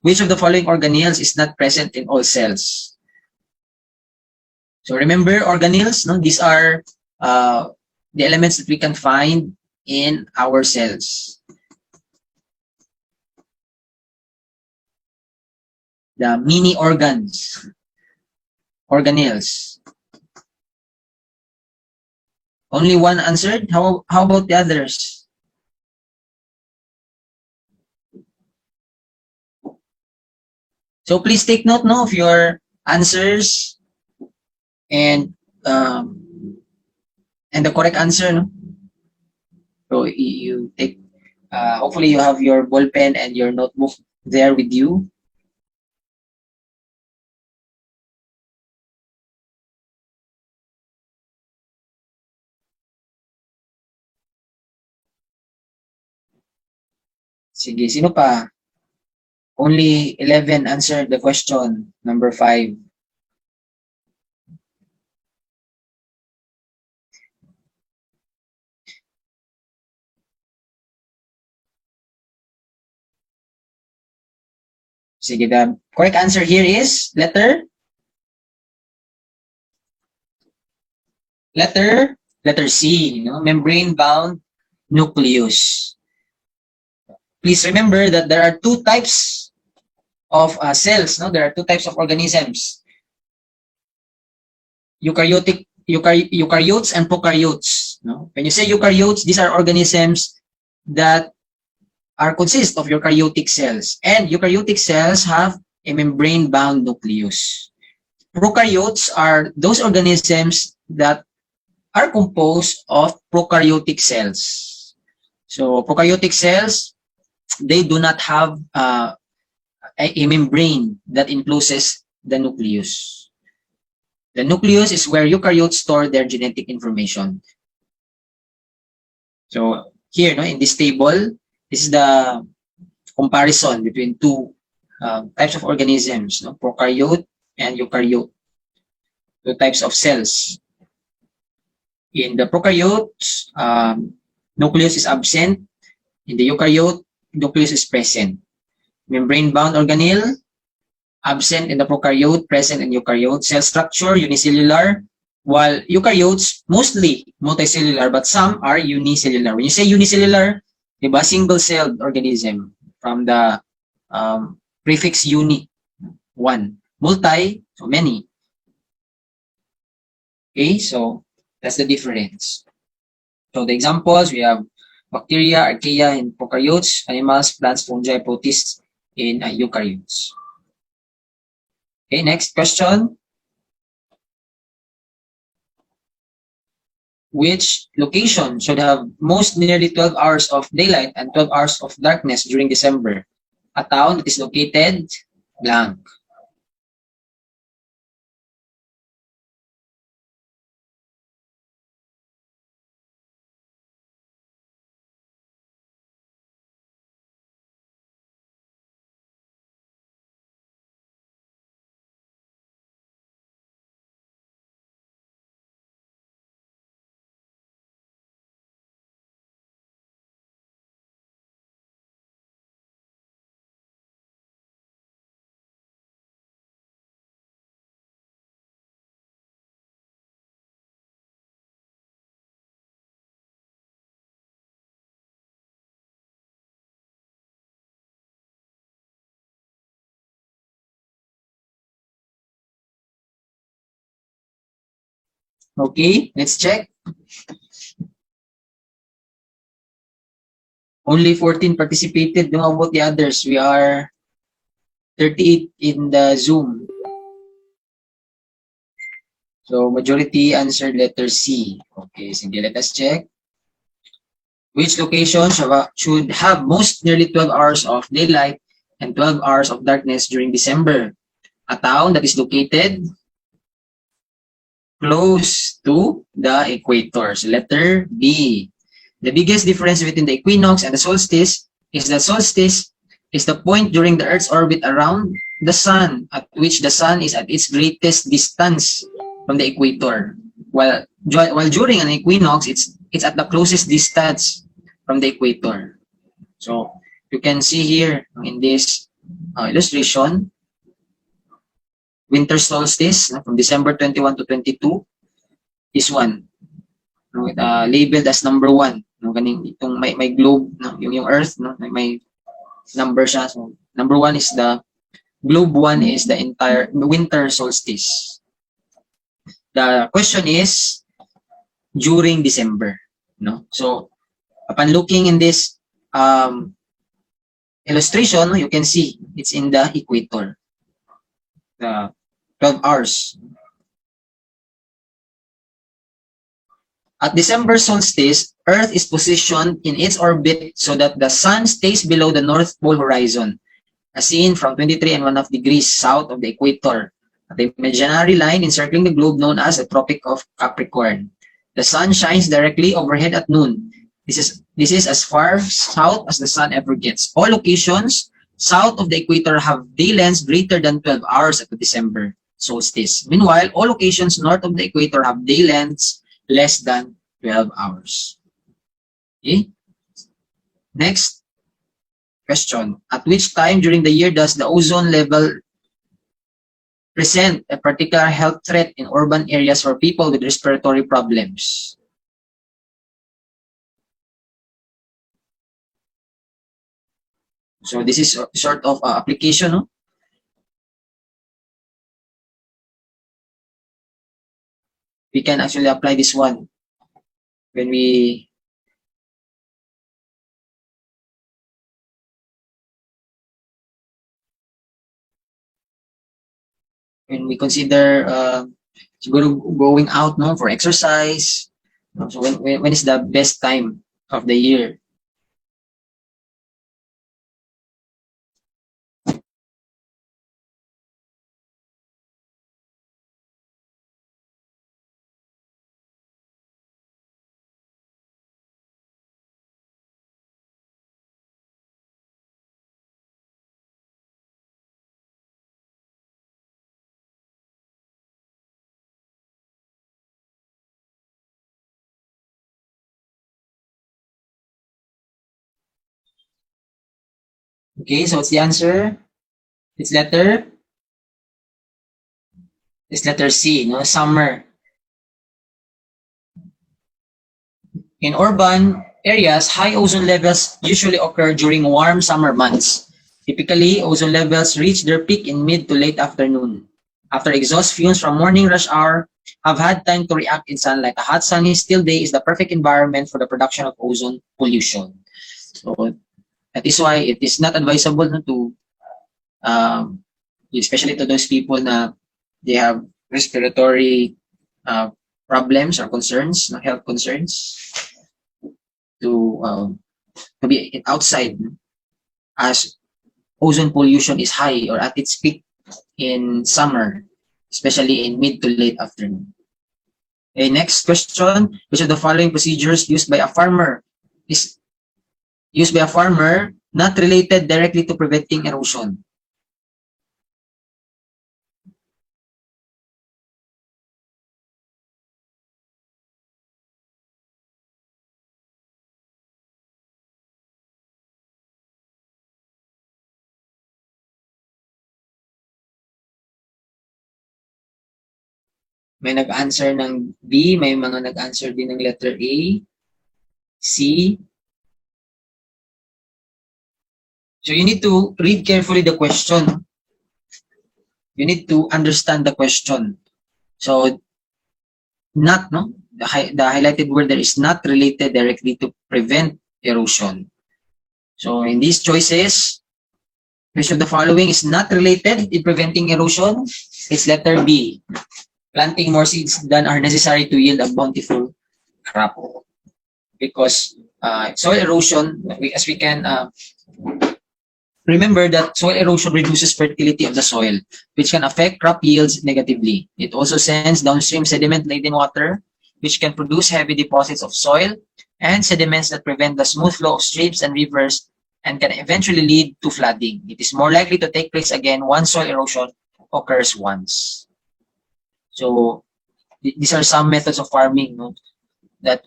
Which of the following organelles is not present in all cells? So remember, organelles, no? These are the elements that we can find in our cells. The mini organs, organelles. Only one answered? How about the others? So please take note, no, of your answers and the correct answer, no? So you take, hopefully you have your ball pen and your notebook there with you. Sige, sino pa? Only 11 answered the question, number 5. Sige, the correct answer here is letter C, membrane-bound nucleus. Please remember that there are two types of cells, no? There are two types of organisms. Eukaryotes and prokaryotes. No? When you say eukaryotes, these are organisms that consist of eukaryotic cells. And eukaryotic cells have a membrane-bound nucleus. Prokaryotes are those organisms that are composed of prokaryotic cells. So prokaryotic cells, they do not have a membrane that encloses the nucleus. The nucleus is where eukaryotes store their genetic information. So here, no, in this table, this is the comparison between two types of organisms, no, prokaryote and eukaryote, two types of cells. In the prokaryotes, nucleus is absent. In the eukaryote, nucleus is present. Membrane-bound organelle, absent in the prokaryote, present in eukaryote. Cell structure, unicellular, while eukaryotes, mostly multicellular, but some are unicellular. When you say unicellular, diba, single-celled organism from the prefix uni, one. Multi, so many. Okay, so that's the difference. So the examples, we have bacteria, archaea in prokaryotes, animals, plants, fungi, protists in eukaryotes. Okay, next question. Which location should have most nearly 12 hours of daylight and 12 hours of darkness during December? A town that is located blank. Okay, let's check. Only 14 participated. How about the others? We are 38 in the Zoom. So majority answered letter C. Okay, sige, let us check. Which location should have most nearly 12 hours of daylight and 12 hours of darkness during December? A town that is located close to the equator. So letter B. The biggest difference between the equinox and the solstice is that solstice is the point during the Earth's orbit around the sun at which the sun is at its greatest distance from the equator. While during an equinox, it's at the closest distance from the equator. So you can see here in this illustration, winter solstice from December 21 to 22, this one, labeled as number 1. Ganing itong may globe, yung Earth, may number siya. So number 1 is the globe, 1 is the entire winter solstice. The question is during December, So upon looking in this illustration, you can see it's in the equator. The 12 hours. At December solstice, Earth is positioned in its orbit so that the sun stays below the North Pole horizon, as seen from 23½ degrees south of the equator, at the imaginary line encircling the globe known as the Tropic of Capricorn. The sun shines directly overhead at noon. This is as far south as the sun ever gets. All locations south of the equator have day lengths greater than 12 hours at the December solstice. Meanwhile, all locations north of the equator have day lengths less than 12 hours. Okay? Next question. At which time during the year does the ozone level present a particular health threat in urban areas for people with respiratory problems? So this is a sort of application, no? We can actually apply this one when we consider going out, for exercise. So when is the best time of the year? Okay, so what's the answer? It's letter C, summer. In urban areas, high ozone levels usually occur during warm summer months. Typically, ozone levels reach their peak in mid to late afternoon, after exhaust fumes from morning rush hour have had time to react in sunlight. A hot, sunny, still day is the perfect environment for the production of ozone pollution. So that is why it is not advisable to, especially to those people na they have respiratory problems or concerns, health concerns, to be outside as ozone pollution is high or at its peak in summer, especially in mid to late afternoon. Okay, next question. Which of the following procedures used by a farmer not related directly to preventing erosion? May nag-answer ng B, may mga nag-answer din ng letter A, C. So you need to read carefully the question. You need to understand the question. So not, the highlighted word there is not related directly to prevent erosion. So in these choices, which of the following is not related in preventing erosion? It's letter B. Planting more seeds than are necessary to yield a bountiful crop. Because soil erosion, as we can remember that soil erosion reduces fertility of the soil, which can affect crop yields negatively. It also sends downstream sediment-laden water, which can produce heavy deposits of soil and sediments that prevent the smooth flow of streams and rivers and can eventually lead to flooding. It is more likely to take place again once soil erosion occurs once. So these are some methods of farming, that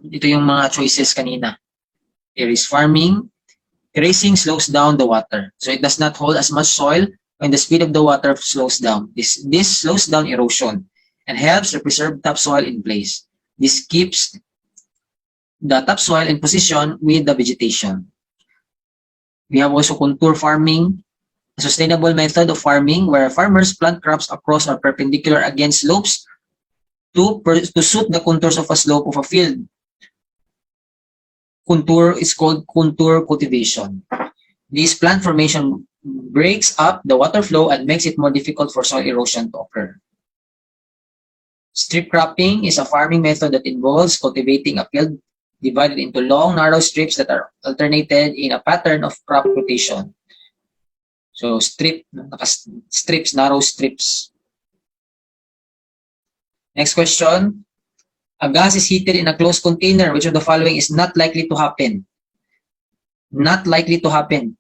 ito yung mga choices kanina. There is farming, Erasing slows down the water, so it does not hold as much soil when the speed of the water slows down. This slows down erosion and helps to preserve topsoil in place. This keeps the topsoil in position with the vegetation. We have also contour farming, a sustainable method of farming where farmers plant crops across or perpendicular against slopes to suit the contours of a slope of a field. Contour is called contour cultivation. This plant formation breaks up the water flow and makes it more difficult for soil erosion to occur. Strip cropping is a farming method that involves cultivating a field divided into long, narrow strips that are alternated in a pattern of crop rotation. So strips, narrow strips. Next question. A gas is heated in a closed container. Which of the following is not likely to happen? Not likely to happen.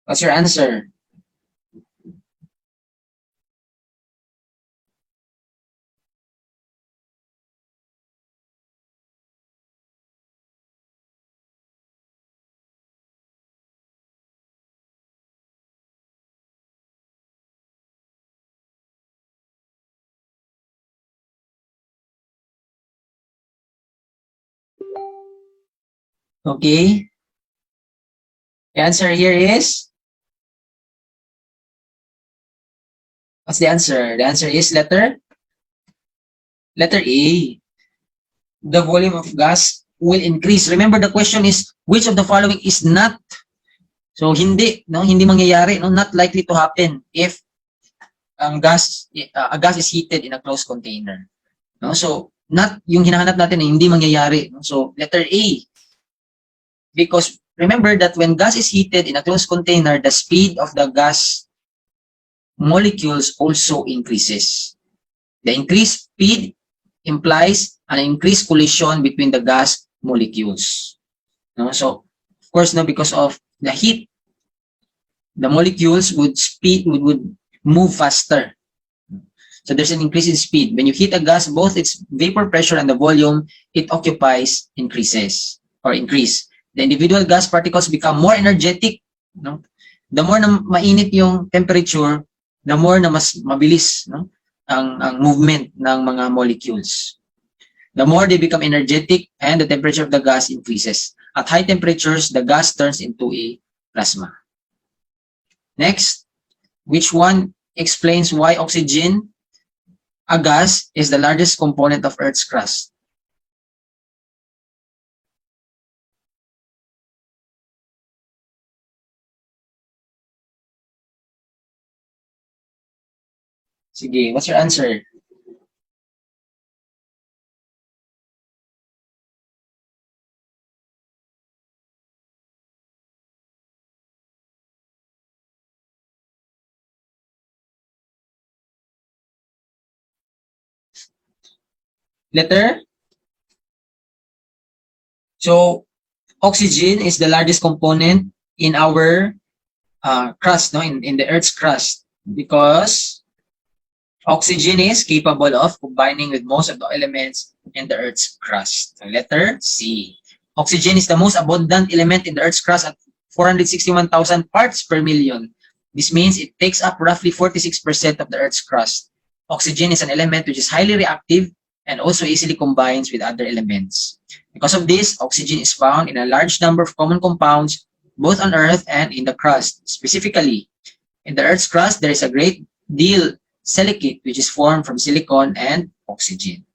What's your answer? Okay. The answer here is? What's the answer? The answer is letter A. The volume of gas will increase. Remember, the question is, which of the following is not? So, hindi mangyayari, no? Not likely to happen if a gas is heated in a closed container. No? So, not yung hinahanap natin na hindi mangyayari. No? So, letter A. Because remember that when gas is heated in a closed container, the speed of the gas molecules also increases. The increased speed implies an increased collision between the gas molecules. No? So, of course, no, because of the heat, the molecules would move faster. So there's an increase in speed. When you heat a gas, both its vapor pressure and the volume it occupies increase. The individual gas particles become more energetic. No? The more na mainit yung temperature, the more na mas mabilis, no? ang movement ng mga molecules. The more they become energetic and the temperature of the gas increases. At high temperatures, the gas turns into a plasma. Next, which one explains why oxygen, a gas, is the largest component of Earth's crust? Sige, what's your answer? Letter? So, oxygen is the largest component in our crust, no? in the Earth's crust, because oxygen is capable of combining with most of the elements in the Earth's crust. So, letter C. Oxygen is the most abundant element in the Earth's crust at 461,000 parts per million. This means it takes up roughly 46% of the Earth's crust. Oxygen is an element which is highly reactive and also easily combines with other elements. Because of this, oxygen is found in a large number of common compounds, both on Earth and in the crust. Specifically, in the Earth's crust, there is a great deal silicate, which is formed from silicon and oxygen.